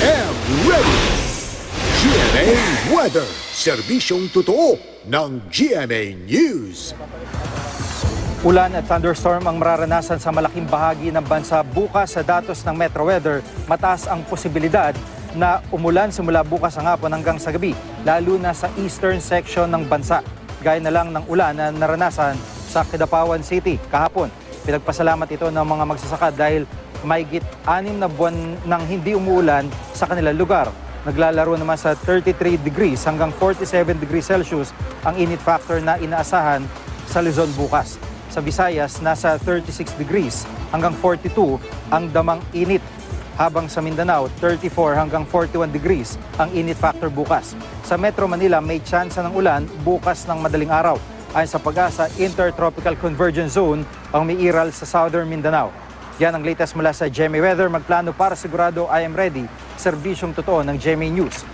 am ready! GMA Weather, serbisyong totoo ng GMA News. Ulan at thunderstorm ang mararanasan sa malaking bahagi ng bansa bukas sa datos ng Metro Weather. Mataas ang posibilidad na umulan simula bukas ang hapon hanggang sa gabi, lalo na sa eastern section ng bansa. Gaya na lang ng ulan na naranasan sa Kidapawan City kahapon. Pinagpasalamat ito ng mga magsasaka dahil mahigit 6 na buwan nang hindi umuulan sa kanilang lugar. Naglalaro naman sa 33 degrees hanggang 47 degrees Celsius ang init factor na inaasahan sa Luzon bukas. Sa Visayas, nasa 36 degrees hanggang 42 ang damang init. Habang sa Mindanao, 34 hanggang 41 degrees ang init factor bukas. Sa Metro Manila, may tsansa ng ulan bukas ng madaling araw. Ayon sa Pag-asa, Intertropical Convergence Zone ang may iral sa Southern Mindanao. Yan ang latest mula sa GMA Weather. Magplano para sigurado I am ready. Serbisyong totoo ng GMA News.